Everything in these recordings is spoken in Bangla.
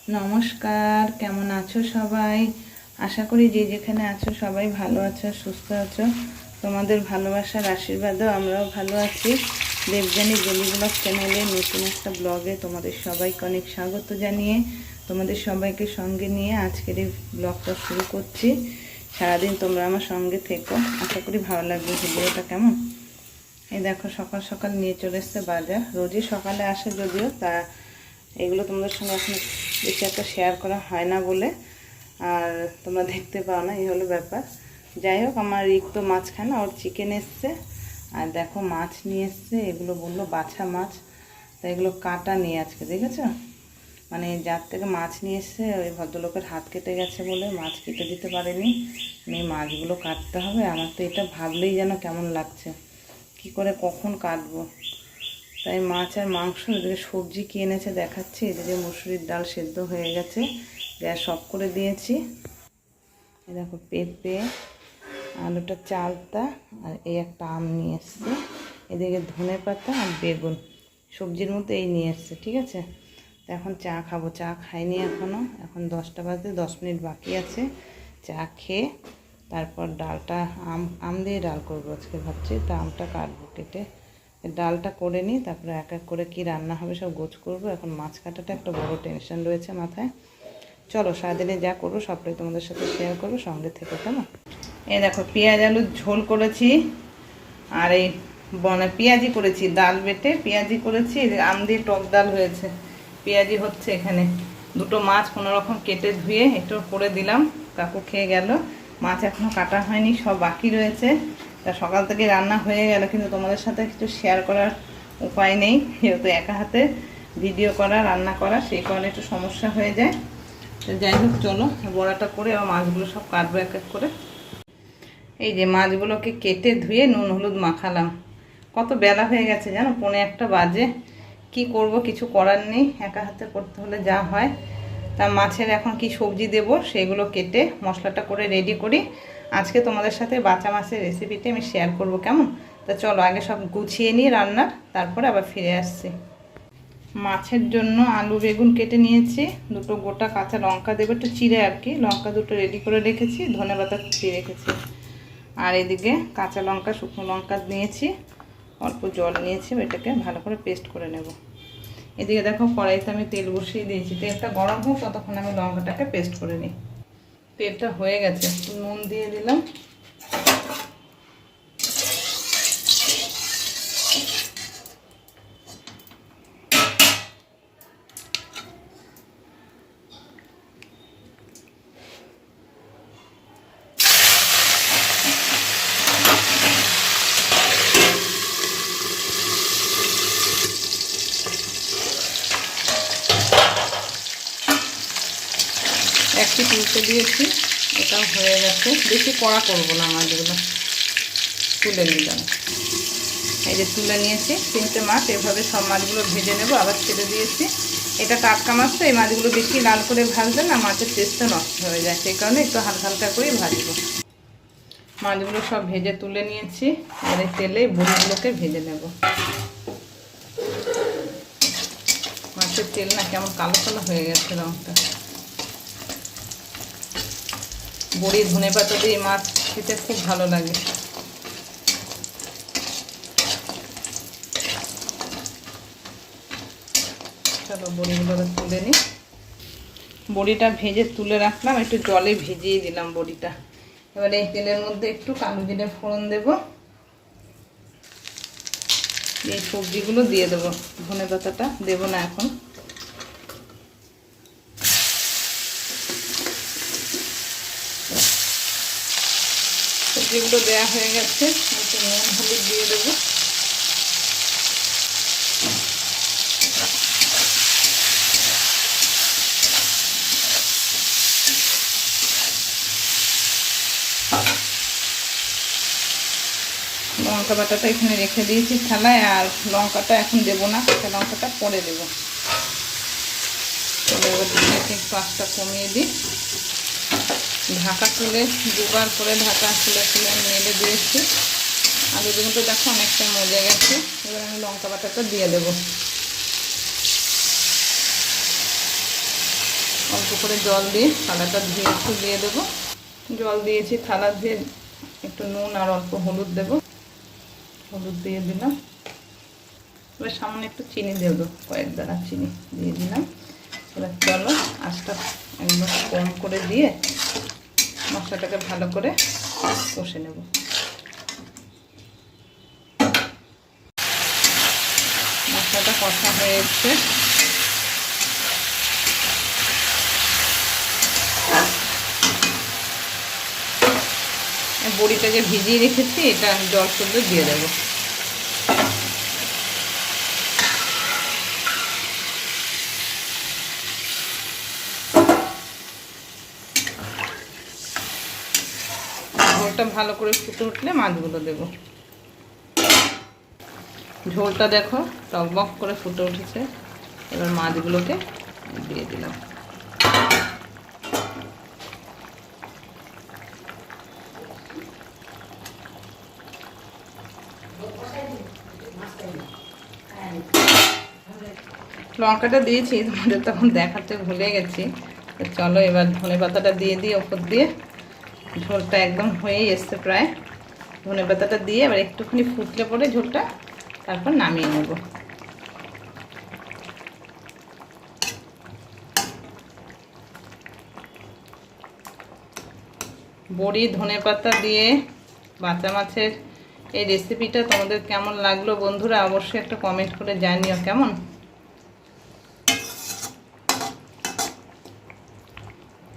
নমস্কার, কেমন আছো সবাই? আশা করি যে যেখানে আছো সবাই ভালো আছো, সুস্থ আছো। তোমাদের ভালোবাসার আশীর্বাদেও আমরাও ভালো আছি। দেবযানী ডেলি ব্লগ চ্যানেলে নতুন একটা ব্লগে তোমাদের সবাইকে অনেক স্বাগত জানিয়ে তোমাদের সবাইকে সঙ্গে নিয়ে আজকের এই ব্লগটা শুরু করছি। সারাদিন তোমরা আমার সঙ্গে থেকো, আশা করি ভালো লাগবে ভিডিওটা। কেমন এই দেখো, সকাল সকাল নিয়ে চলে এসছে বাজার। রোজই সকালে আসে যদিও, তা এগুলো তোমাদের সঙ্গে এখন বেশি একটা শেয়ার করা হয় না বলে আর তোমরা দেখতে পাও না, এই হলো ব্যাপার। যাই হোক, আমার রিক তো মাছ খায় না, ওর চিকেন এসছে। আর দেখো মাছ নিয়ে এসছে, এগুলো বললো বাছা মাছ, তা এগুলো কাটা নিয়ে আজকে দেখেছো, মানে যার থেকে মাছ নিয়ে এসছে ওই ভদ্রলোকের হাত কেটে গেছে বলে মাছ কেটে দিতে পারেনি। এই মাছগুলো কাটতে হবে। আমার তো এটা ভাবলেই যেন কেমন লাগছে, কি করে কখন কাটবো। তাই মাছ আর মাংস, এদিকে সবজি কি এনেছে দেখাচ্ছি। এদিকে মুসুরির ডাল সেদ্ধ হয়ে গেছে, গ্যাস অফ করে দিয়েছি। এই দেখো পেঁপে, আলুটা চালতা, আর এই একটা আম নিয়ে এসছে। এদিকে ধনে পাতা আর বেগুন, সবজির মধ্যে এই নিয়ে এসছে। ঠিক আছে, তো এখন চা খাবো। চা খাইনি এখনও, এখন 10টা বাজতে 10 মিনিট বাকি আছে। চা খেয়ে তারপর ডালটা, আম দিয়ে ডাল করবো আজকে ভাবছি। তা আমটা কাটবো, কেটে ডালটা করে নিই, তারপরে এক এক করে কি রান্না হবে সব গোছ করবো। এখন মাছ কাটাটা একটা বড় টেনশন রয়েছে মাথায়। চলো সারাদিনে যা করবো সবটাই তোমাদের সাথে শেয়ার করবো, সঙ্গে থেকে। কেমন এই দেখো, পেঁয়াজ আলুর ঝোল করেছি, আর এই পেঁয়াজি করেছি, ডাল বেটে পেঁয়াজি করেছি। আম দিয়ে টক ডাল হয়েছে, পেঁয়াজি হচ্ছে এখানে। দুটো মাছ কোনোরকম কেটে ধুয়ে একটু করে দিলাম, কাকু খেয়ে গেল। মাছ এখনও কাটা হয়নি, সব বাকি রয়েছে। তা সকাল থেকে রান্না হয়ে গেল, কিন্তু তোমাদের সাথে কিছু শেয়ার করার উপায় নেই, যেহেতু একা হাতে ভিডিও করা রান্না করা, সেই কারণে একটু সমস্যা হয়ে যায়। তো যাই হোক, চলো বড়াটা করে আবার মাছগুলো সব কাটবো এক এক করে। এই যে মাছগুলোকে কেটে ধুয়ে নুন হলুদ মাখালাম। কত বেলা হয়ে গেছে জানো, 1:45 বাজে। কি করব, কিছু করার নেই, একা হাতে করতে হলে যা হয়। তা মাছের এখন কি সবজি দেব সেগুলো কেটে মশলাটা করে রেডি করি। আজকে তোমাদের সাথে বাঁচা মাছের রেসিপিটা আমি শেয়ার করব, কেমন? তা চলো আগে সব গুছিয়ে নিই রান্নার, তারপরে আবার ফিরে আসছি। মাছের জন্য আলু বেগুন কেটে নিয়েছি, দুটো গোটা কাঁচা লঙ্কা দেবো একটু চিড়ে আর কি, লঙ্কা দুটো রেডি করে রেখেছি, ধনেপাতা কুচিয়ে রেখেছি। আর এদিকে কাঁচা লঙ্কা শুকনো লঙ্কা নিয়েছি, অল্প জল নিয়েছি, এটাকে ভালো করে পেস্ট করে নেব। এদিকে দেখো কড়াইতে আমি তেল বসিয়ে দিয়েছি, তেলটা গরম হোক ততক্ষণ আমি লঙ্কাটাকে পেস্ট করে নিই। তেলটা হয়ে গেছে, নুন দিয়ে দিলাম। একটি তুলতে দিয়েছি, এটাও হয়ে গেছে। বেশি কড়া করবো না, মাছগুলো তুলে নিলাম। এই যে তুলে নিয়েছি 3টে মাছ, এভাবে সব মাছগুলো ভেজে নেব। আবার ছেড়ে দিয়েছি, এটা টাটকা মাছ তো, এই মাছগুলো বেশি লাল করে ভাজলে না মাছের টেস্টটা নষ্ট হয়ে যায়, সেই কারণে একটু হালকা হালকা করেই ভাজবো। মাছগুলো সব ভেজে তুলে নিয়েছি, এবার এই তেলে বড়িগুলোকে ভেজে নেব। মাছের তেল না কেমন কালো কালো হয়ে গেছে রঙটা। বড়ি ধনেপাতা দিয়ে মাছ খেতে খুব ভালো লাগে। চলো বড়িগুলো তুলে নিই। বড়িটা ভেজে তুলে রাখলাম, একটু জলে ভিজিয়ে দিলাম বড়িটা। এবারে এই তেলের মধ্যে একটু কালো জিরে ফোড়ন দেব, এই সবজিগুলো দিয়ে দেবো। ধনেপাতাটা দেবো না এখন। সবজিগুলো দেওয়া হয়ে গেছে, একটু নুন হলুদ দিয়ে দেবো। লঙ্কা বাটাটা এখানে রেখে দিয়েছি থালায়, আর লঙ্কাটা এখন দেবো না, কাঁচা লঙ্কাটা পরে দেবো। তবে এবার একটু আঁচটা কমিয়ে দিই। ঢাকা তুলে দুবার করে ঢাকা তুলে তুলে আমি নেড়ে দিয়েছি। আলু দুটো দেখো অনেকটা মজে গেছে। এবার আমি লঙ্কা বাটাটা দিয়ে দেবো। অল্প করে জল দিয়ে থালাটা ধুয়ে একটু দিয়ে দেবো। জল দিয়েছি, থালা ধুয়ে একটু নুন আর অল্প হলুদ দেব। হলুদ দিয়ে দিলাম। এবার সামনে একটু চিনি দেব, কয়েক দানা চিনি দিয়ে দিলাম। এবার চলো আঁচটা একদম কম করে দিয়ে মশলাটাকে ভালো করে কষে নেব। মশলাটা কষা হয়ে এসছে। বড়িটা যে ভিজিয়ে রেখেছি এটা জল শুদ্ধ দিয়ে দেবো। ঝোলটা ভালো করে ফুটে উঠলে মাছগুলো দেব। ঝোলটা দেখো টকবক করে ফুটে উঠেছে। এবার মাছগুলোকে দিয়ে দিলাম। লঙ্কাটা দিয়েছি, তোমাদের তখন দেখাতে ভুলে গেছি। তো চলো এবার ধনেপাতাটা দিয়ে দিই ওপর দিয়ে। ঝোলটা একদম হয়েই এসছে প্রায়। ধনেপাতাটা দিয়ে এবার একটুখানি ফুটলে পরে ঝোলটা তারপর নামিয়ে নেব। বড়ি ধনেপাতা দিয়ে বাঁচা মাছের এই রেসিপিটা তোমাদের কেমন লাগলো বন্ধুরা, অবশ্যই একটা কমেন্ট করে জানিও কেমন।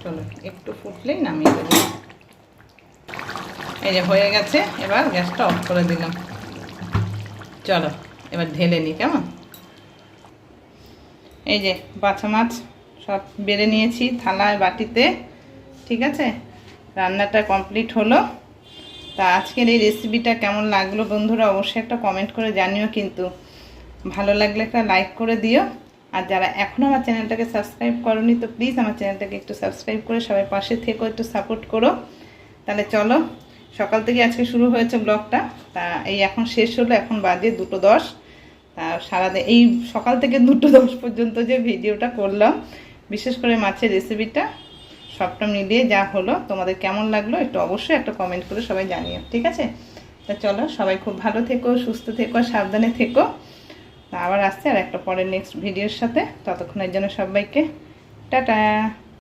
চলো একটু ফুটলেই নামিয়ে দেবো। এই যে হয়ে গেছে, এবার গ্যাসটা অফ করে দিলাম। চলো এবার ঢেলে নিই কেমন। এই যে বাছা মাছ সব বেড়ে নিয়েছি থালায় বাটিতে। ঠিক আছে, রান্নাটা কমপ্লিট হলো। তা আজকের এই রেসিপিটা কেমন লাগলো বন্ধুরা, অবশ্যই একটা কমেন্ট করে জানিও কিন্তু। ভালো লাগলে একটা লাইক করে দিও। আর যারা এখনও আমার চ্যানেলটাকে সাবস্ক্রাইব করোনি তো প্লিজ আমার চ্যানেলটাকে একটু সাবস্ক্রাইব করে সবাই পাশে থেকেও একটু সাপোর্ট করো। তাহলে চলো, সকাল থেকে আজকে শুরু হয়েছে ব্লগটা, তা এই এখন শেষ হলো। এখন বাজে 2:10। তা সারাদিন এই সকাল থেকে 2:10 পর্যন্ত যে ভিডিওটা করলাম, বিশেষ করে মাছের রেসিপিটা সবটা মিলিয়ে যা হলো, তোমাদের কেমন লাগলো একটু অবশ্যই একটা কমেন্ট করে সবাই জানিও। ঠিক আছে, তা চলো সবাই খুব ভালো থেকো, সুস্থ থেকো, সাবধানে থেকো। আবার আসছে আর একটা পরের নেক্সট ভিডিওর সাথে। ততক্ষণের জন্য সবাইকে টাটা।